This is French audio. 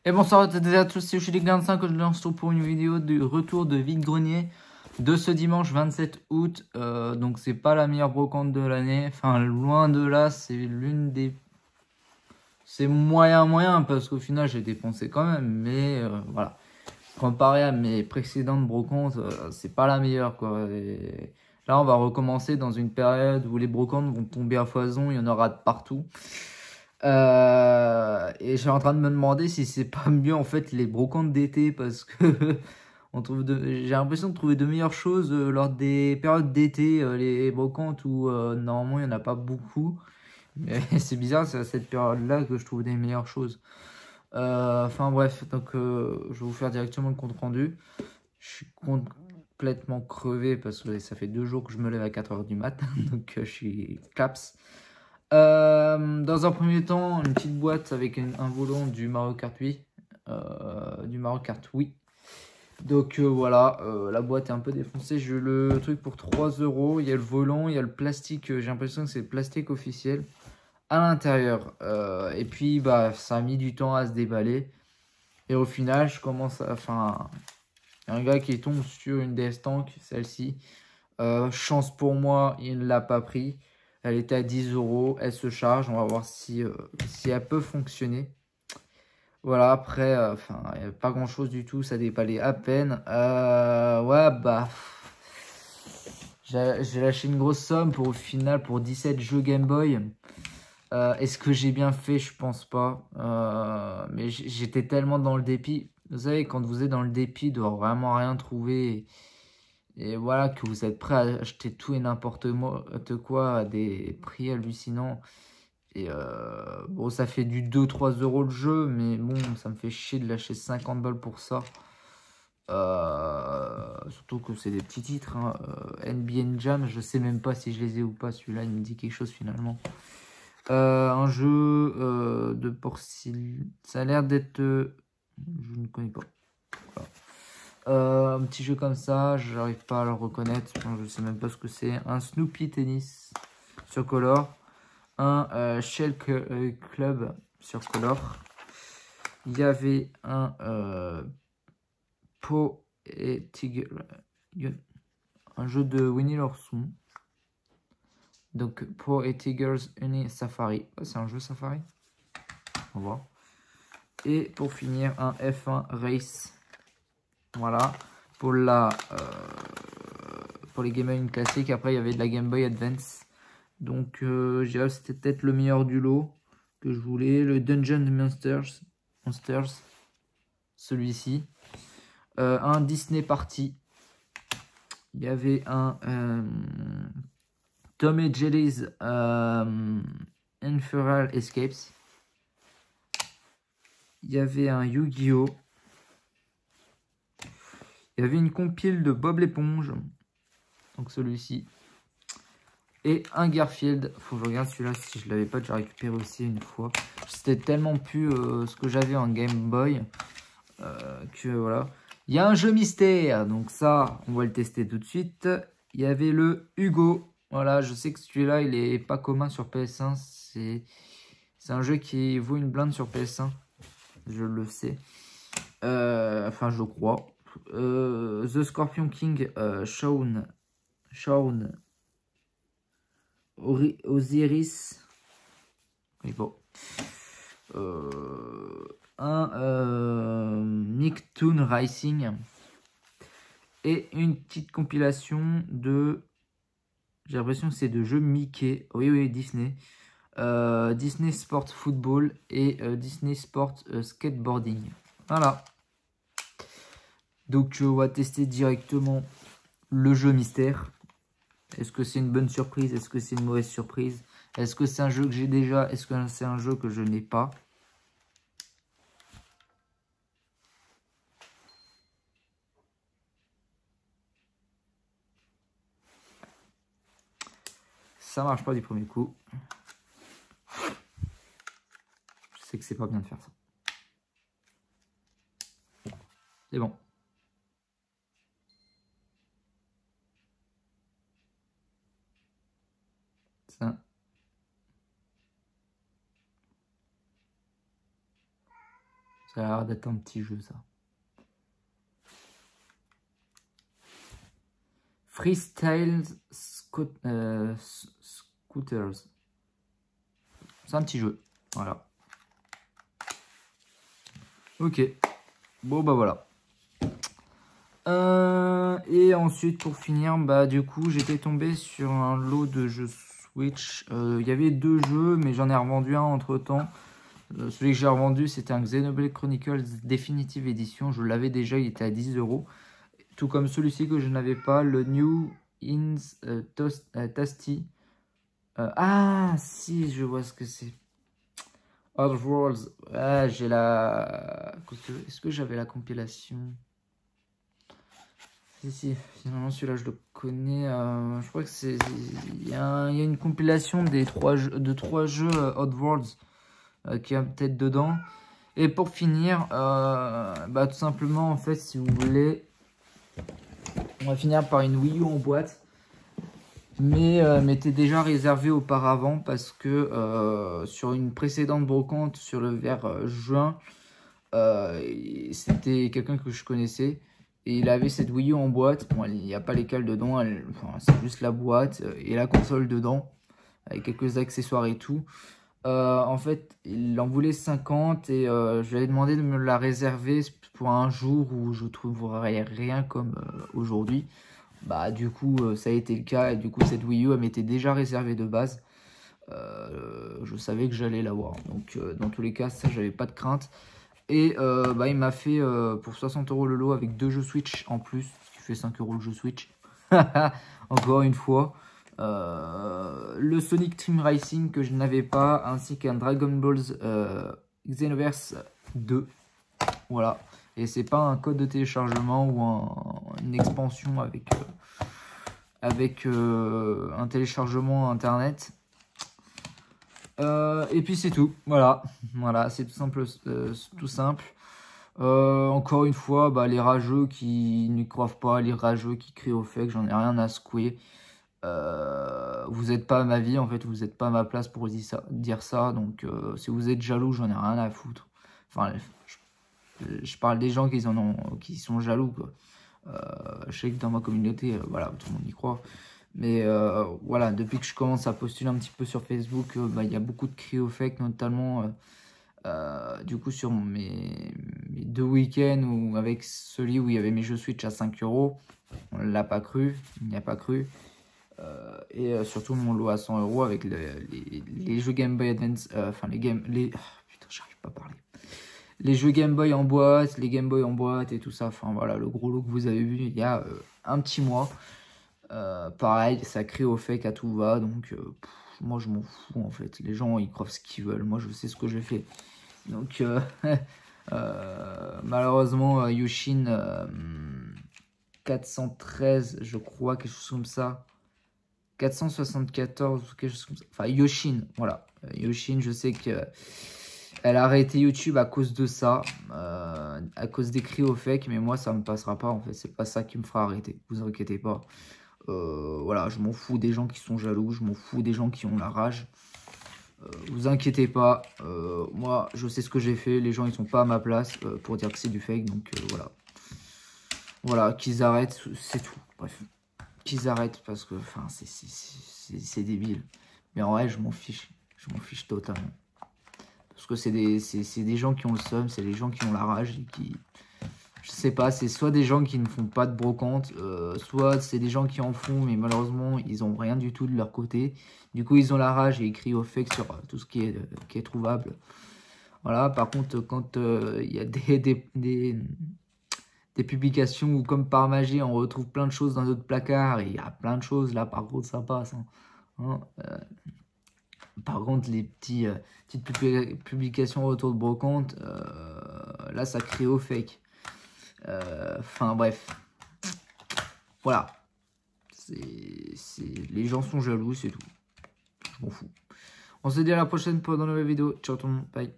Et bonsoir à toutes et à tous, c'est Yoshili45 que je lance pour une vidéo du retour de vide-grenier de ce dimanche 27 août. Donc c'est pas la meilleure brocante de l'année, enfin loin de là, c'est l'une des... C'est moyen parce qu'au final j'ai dépensé quand même, mais voilà. Comparé à mes précédentes brocantes, c'est pas la meilleure quoi. Et là on va recommencer dans une période où les brocantes vont tomber à foison, il y en aura de partout. Et je suis en train de me demander si c'est pas mieux en fait les brocantes d'été parce que j'ai l'impression de trouver de meilleures choses lors des périodes d'été, les brocantes où normalement il n'y en a pas beaucoup. Mais c'est bizarre, c'est à cette période-là que je trouve des meilleures choses. Enfin bref, donc je vais vous faire directement le compte rendu. Je suis complètement crevé parce que ça fait 2 jours que je me lève à 4 h du mat, donc je suis claps. Dans un premier temps, une petite boîte avec un volant du Mario Kart Wii. Donc voilà, la boîte est un peu défoncée. J'ai eu le truc pour 3 €. Il y a le volant, il y a le plastique. J'ai l'impression que c'est le plastique officiel à l'intérieur. Et puis bah ça a mis du temps à se déballer. Et au final, je commence à... Enfin, un gars qui tombe sur une DS Tank, celle-ci. Chance pour moi, il ne l'a pas pris. Elle était à 10 €. Elle se charge. On va voir si elle peut fonctionner. Voilà, après, enfin, pas grand chose du tout. Ça déballait à peine. Ouais, bah. J'ai lâché une grosse somme pour au final pour 17 jeux Game Boy. Est-ce que j'ai bien fait? Je pense pas. Mais j'étais tellement dans le dépit. Vous savez, quand vous êtes dans le dépit de vraiment rien trouver. Et voilà, que vous êtes prêt à acheter tout et n'importe quoi à des prix hallucinants. Et bon, ça fait du 2-3 € le jeu, mais bon, ça me fait chier de lâcher 50 balles pour ça. Surtout que c'est des petits titres. Hein. NBA Jam, je sais même pas si je les ai ou pas. Celui-là, il me dit quelque chose finalement. Un jeu de porcelaine. Ça a l'air d'être... je ne connais pas. Voilà. Un petit jeu comme ça, j'arrive pas à le reconnaître. Je sais même pas ce que c'est. Un Snoopy Tennis sur Color. Un Shell Club sur Color. Il y avait un Po et Tigre. Un jeu de Winnie l'ourson. Donc Po et Tigers Uni Safari. Oh, c'est un jeu Safari. On va voir. Et pour finir, un F1 Race. Voilà. Pour les Game Boy classiques. Après, il y avait de la Game Boy Advance. Donc, je dirais que c'était peut-être le meilleur du lot que je voulais. Le Dungeon Monsters. Celui-ci. Un Disney Party. Il y avait un Tom et Jerry's Unfurled Escapes. Il y avait un Yu-Gi-Oh! Il y avait une compile de Bob l'éponge. Donc celui-ci. Et un Garfield. Faut que je regarde celui-là. Si je l'avais pas déjà récupéré aussi une fois. C'était tellement plus ce que j'avais en Game Boy. Que voilà. Il y a un jeu mystère. Donc ça, on va le tester tout de suite. Il y avait le Hugo. Voilà, je sais que celui-là, il est pas commun sur PS1. C'est un jeu qui vaut une blinde sur PS1. Je le sais. Enfin, je crois. The Scorpion King, Shaun Osiris. Oui, bon. Un Nicktoon Racing. Et une petite compilation de... J'ai l'impression que c'est de jeux Mickey. Oui, Disney. Disney Sport Football et Disney Sport Skateboarding. Voilà. Donc on va tester directement le jeu mystère. Est-ce que c'est une bonne surprise? Est-ce que c'est une mauvaise surprise? Est-ce que c'est un jeu que j'ai déjà? Est-ce que c'est un jeu que je n'ai pas? Ça marche pas du premier coup. Je sais que c'est pas bien de faire ça. C'est bon. Ça. Ça a l'air d'être un petit jeu, ça. Freestyle Scooters. C'est un petit jeu. Voilà. Ok. Bon, bah voilà. Et ensuite, pour finir, bah du coup, j'étais tombé sur un lot de jeux Switch. Il y avait 2 jeux, mais j'en ai revendu un entre-temps. Celui que j'ai revendu, c'était un Xenoblade Chronicles Definitive Edition. Je l'avais déjà, il était à 10 €. Tout comme celui-ci que je n'avais pas, le New Ins Tasty. Ah, si, je vois ce que c'est. Oddworlds. Ah, j'ai la... Est-ce que j'avais la compilation? Si, finalement celui-là je le connais. Je crois que c'est... Il y a une compilation des 3 jeux Oddworlds qui est peut-être dedans. Et pour finir, bah, tout simplement, en fait, si vous voulez, on va finir par une Wii U en boîte. Mais m'était déjà réservé auparavant parce que sur une précédente brocante sur le vers juin, c'était quelqu'un que je connaissais et il avait cette Wii U en boîte. Bon, il n'y a pas les cales dedans, enfin, c'est juste la boîte et la console dedans avec quelques accessoires et tout. En fait, il en voulait 50 et je lui avais demandé de me la réserver pour un jour où je trouverais rien comme aujourd'hui. Bah du coup ça a été le cas et du coup cette Wii U elle m'était déjà réservée de base. Je savais que j'allais l'avoir. Donc dans tous les cas ça j'avais pas de crainte. Et bah il m'a fait pour 60 € le lot avec 2 jeux Switch en plus. Ce qui fait 5 € le jeu Switch. Encore une fois. Le Sonic Team Racing que je n'avais pas. Ainsi qu'un Dragon Ball Xenoverse 2. Voilà. Et c'est pas un code de téléchargement ou une expansion avec un téléchargement internet. Et puis c'est tout. Voilà, voilà, c'est tout simple. Encore une fois, bah, les rageux qui n'y croient pas, les rageux qui crient au fait que j'en ai rien à secouer. Vous n'êtes pas à ma vie, en fait, vous n'êtes pas à ma place pour dire ça. Donc, si vous êtes jaloux, j'en ai rien à foutre. Enfin, je parle des gens qui sont jaloux, quoi. Je sais que dans ma communauté, voilà, tout le monde y croit. Mais voilà, depuis que je commence à postuler un petit peu sur Facebook, bah, y a beaucoup de cris au fake, notamment du coup sur mes 2 week-ends ou avec celui où il y avait mes jeux Switch à 5 €. On l'a pas cru, il n'y a pas cru. Et surtout mon lot à 100 € avec les jeux Game Boy Advance, enfin putain, j'arrive pas à parler. Les jeux Game Boy en boîte, les Game Boy en boîte et tout ça. Enfin voilà, le gros lot que vous avez vu il y a un petit mois. Pareil, ça crée au fake à tout va. Donc moi je m'en fous en fait. Les gens ils croient ce qu'ils veulent. Moi je sais ce que j'ai fait. Donc malheureusement Yoshin 413 je crois, quelque chose comme ça. 474 ou quelque chose comme ça. Enfin Yoshin, voilà. Yoshin, je sais que... Elle a arrêté YouTube à cause de ça, à cause des cris au fake, mais moi ça me passera pas en fait, c'est pas ça qui me fera arrêter, vous inquiétez pas. Voilà, je m'en fous des gens qui sont jaloux, je m'en fous des gens qui ont la rage. Vous inquiétez pas, moi je sais ce que j'ai fait, les gens ils sont pas à ma place pour dire que c'est du fake, donc voilà. Voilà, qu'ils arrêtent, c'est tout, bref. Qu'ils arrêtent parce que, enfin, c'est débile. Mais en vrai, je m'en fiche totalement. Parce que c'est des gens qui ont le seum, c'est des gens qui ont la rage et qui... Je sais pas, c'est soit des gens qui ne font pas de brocante, soit c'est des gens qui en font, mais malheureusement, ils ont rien du tout de leur côté. Du coup, ils ont la rage et ils crient au fake sur tout ce qui est trouvable. Voilà, par contre, quand il y a des publications où, comme par magie, on retrouve plein de choses dans notre placard, et il y a plein de choses, là, par contre, ça passe. Par contre, les petites publications autour de brocante, là, ça crée au fake. Enfin, bref. Voilà. Les gens sont jaloux, c'est tout. Je m'en fous. On se dit à la prochaine pour une nouvelle vidéo. Ciao tout le monde. Bye.